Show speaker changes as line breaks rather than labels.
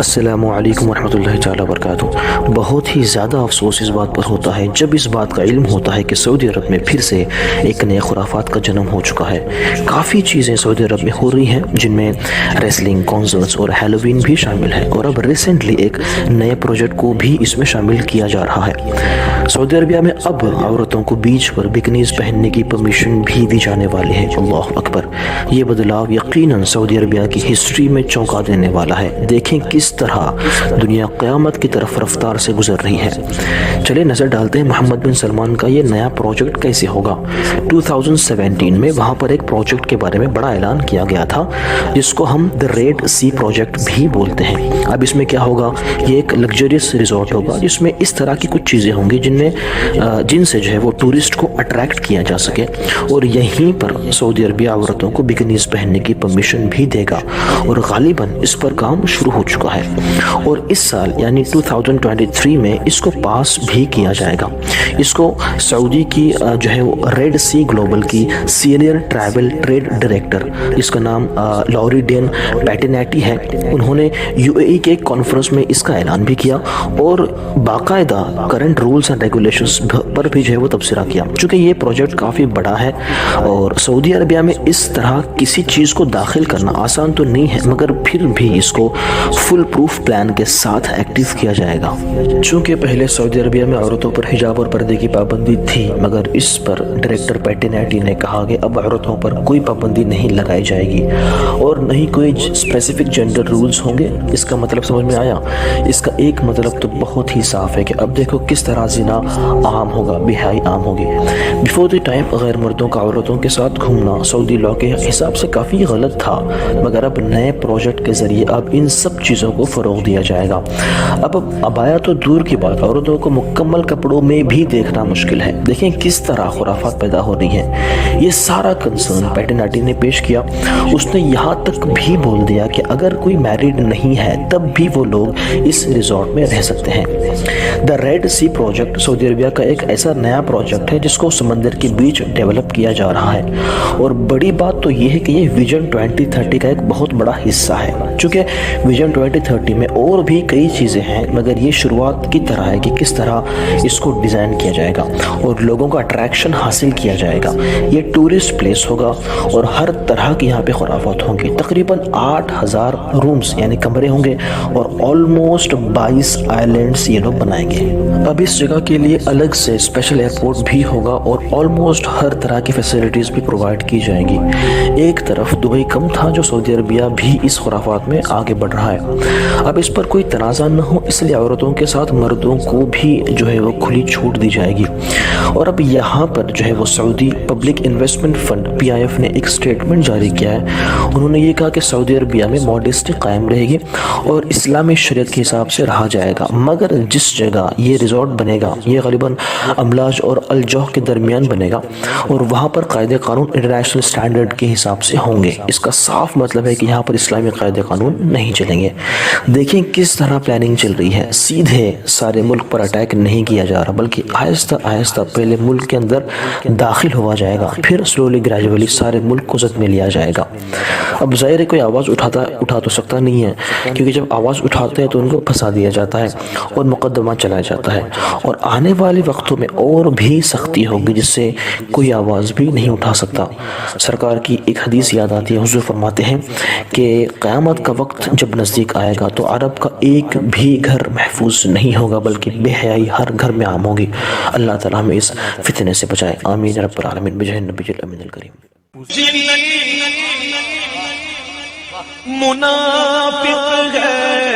السلام علیکم ورحمۃ اللہ تعالیٰ وبرکاتہ۔ بہت ہی زیادہ افسوس اس بات پر ہوتا ہے جب اس بات کا علم ہوتا ہے کہ سعودی عرب میں پھر سے ایک نئے خرافات کا جنم ہو چکا ہے۔ کافی چیزیں سعودی عرب میں ہو رہی ہیں جن میں ریسلنگ، کانسرٹس اور ہیلووین بھی شامل ہے، اور اب ریسنٹلی ایک نئے پروجیکٹ کو بھی اس میں شامل کیا جا رہا ہے۔ سعودی عربیہ میں اب عورتوں کو بیچ پر بکنیز پہننے کی پرمیشن بھی دی جانے والی ہے۔ اللہ اکبر! یہ بدلاؤ یقیناً سعودی عربیہ کی ہسٹری میں چونکا دینے والا ہے۔ دیکھیں کس طرح دنیا قیامت کی طرف رفتار سے گزر رہی ہے۔ چلے نظر ڈالتے ہیں محمد بن سلمان کا یہ نیا پروجیکٹ کیسے ہوگا۔ 2017 میں وہاں پر ایک پروجیکٹ کے بارے میں بڑا اعلان کیا گیا تھا جس کو ہم دی ریڈ سی پروجیکٹ بھی بولتے ہیں۔ اب اس میں کیا ہوگا؟ یہ ایک لگژریس ریزورٹ ہوگا جس میں اس طرح کی کچھ چیزیں ہوں گی جن سے جو ہے وہ ٹورسٹ کو اٹریکٹ کیا جا سکے، اور یہیں پر سعودی عربیہ عورتوں کو بکنیز پہننے کی پرمیشن بھی دے گا، اور غالباً اس پر کام شروع ہو چکا ہے، اور اس سال یعنی 2023 میں اس کو پاس بھی کیا جائے گا۔ اس کو سعودی کی جو ہے وہ ریڈ سی گلوبل کی سینئر ٹریول ٹریڈ ڈائریکٹر، جس کا نام لوری ڈین پیٹینیٹی ہے، انہوں نے UAE کے ایک کانفرنس میں اس کا اعلان بھی کیا اور باقاعدہ کرنٹ رولز اینڈ ریگولیشنز پر بھی جو ہے وہ تبصرہ کیا۔ چونکہ یہ پروجیکٹ کافی بڑا ہے اور سعودی عربیہ میں اس طرح کسی چیز کو داخل کرنا آسان تو نہیں ہے، مگر پھر بھی اس کو فل پروف پلان کے ساتھ ایکٹیو کیا جائے گا۔ چونکہ پہلے سعودی عربیہ میں عورتوں پر حجاب اور پردے کی پابندی تھی، مگر اس پر ڈائریکٹر پیٹینیٹی نے کہا کہ اب عورتوں پر کوئی پابندی نہیں لگائی جائے گی اور نہ ہی کوئی اسپیسیفک جینڈر رولز ہوں گے۔ اس کا مطلب سمجھ میں آیا؟ اس کا ایک مطلب تو بہت ہی صاف ہے کہ اب دیکھو کس طرح زنا عام ہوگا، بے حیائی عام ہوگی۔ بیفور دی ٹائم غیر مردوں کا عورتوں کے ساتھ گھومنا سعودی لاء کے حساب سے کافی غلط تھا، مگر اب نئے پروجیکٹ کے ذریعے اب ان سب چیزوں کو فروغ دیا جائے گا۔ اب عبایا تو دور کی بات، عورتوں کو مکمل کپڑوں میں بھی دیکھنا مشکل ہے۔ دیکھیں کس طرح خرافات پیدا ہو رہی ہیں۔ یہ سارا کنسرن پیٹینیٹی نے پیش کیا۔ اس نے یہاں تک بھی بول دیا کہ اگر کوئی میریڈ نہیں ہے تب بھی وہ لوگ اس ریزورٹ میں رہ سکتے ہیں۔ دی ریڈ سی پروجیکٹ سعودی عربیہ کا ایک ایسا نیا پروجیکٹ ہے جس کو سمندر کے بیچ ڈیولپ کیا جا رہا ہے، اور بڑی بات تو یہ ہے کہ یہ ویژن 2030 کا ایک بہت بڑا حصہ ہے۔ چونکہ ویژن 2030 میں اور بھی کئی چیزیں ہیں، مگر یہ شروعات کی طرح ہے کہ کس طرح اس کو ڈیزائن کیا جائے گا اور لوگوں کا اٹریکشن حاصل کیا جائے گا۔ یہ ٹورسٹ پلیس ہوگا اور ہر طرح کی یہاں پہ خرافات ہوں گی۔ تقریباً 8000 رومز یعنی کمرے ہوں گے اور آلموسٹ 22 آئیلینڈز یہ لوگ بنائیں گے۔ اب اس جگہ کے لیے الگ سے اسپیشل ایئرپورٹ بھی ہوگا اور آلموسٹ ہر طرح کی فیسلٹیز بھی پرووائڈ کی جائیں گی۔ ایک طرف دبئی کم تھا جو سعودی عربیہ بھی اس خرافات میں آگے بڑھ رہا ہے۔ اب اس پر کوئی تنازع نہ ہو اس لیے عورتوں کے ساتھ مردوں کو بھی جو ہے وہ کھلی چھوٹ دی جائے گی۔ اور اب یہاں پر جو ہے وہ Saudi public investment fund PIF نے ایک سٹیٹمنٹ جاری کیا ہے۔ انہوں نے یہ کہا کہ سعودی عربیہ میں ماڈسٹی قائم رہے گی اور اسلامی شریعت کے حساب سے رہا جائے گا، مگر جس جگہ یہ ریزورٹ بنے گا یہ غالباً املاج اور الجوح کے درمیان بنے گا، اور وہاں پر قاعدے قانون انٹرنیشنل سٹینڈرڈ کے حساب سے ہوں گے۔ اس کا صاف مطلب ہے کہ یہاں پر اسلامی قاعدے قانون نہیں چلیں گے۔ دیکھیں کس طرح پلاننگ چل رہی ہے۔ سیدھے سارے ملک پر اٹیک نہیں کیا جا رہا، بلکہ آہستہ آہستہ پہلے ملک کے اندر داخل ہوا جائے گا، پھر سلولی گریجولی سارے ملک کو زد میں لیا جائے گا۔ اب ظاہر ہے کوئی آواز اٹھا تو سکتا نہیں ہے، کیونکہ جب آواز اٹھاتے ہیں تو ان کو پھنسا دیا جاتا ہے اور مقدمہ چلایا جاتا ہے، اور آنے والے وقتوں میں اور بھی سختی ہوگی جس سے کوئی آواز بھی نہیں اٹھا سکتا۔ سرکار کی ایک حدیث یاد آتی ہے، حضور فرماتے ہیں کہ قیامت کا وقت جب نزدیک آئے گا تو عرب کا ایک بھی گھر محفوظ نہیں ہوگا، بلکہ بے حیائی ہر گھر میں عام ہوگی۔ اللہ تعالیٰ ہمیں اس فتنے سے بچائے، آمین رب العالمین، بجاہ نبی الامین الکریم۔
منافق ہے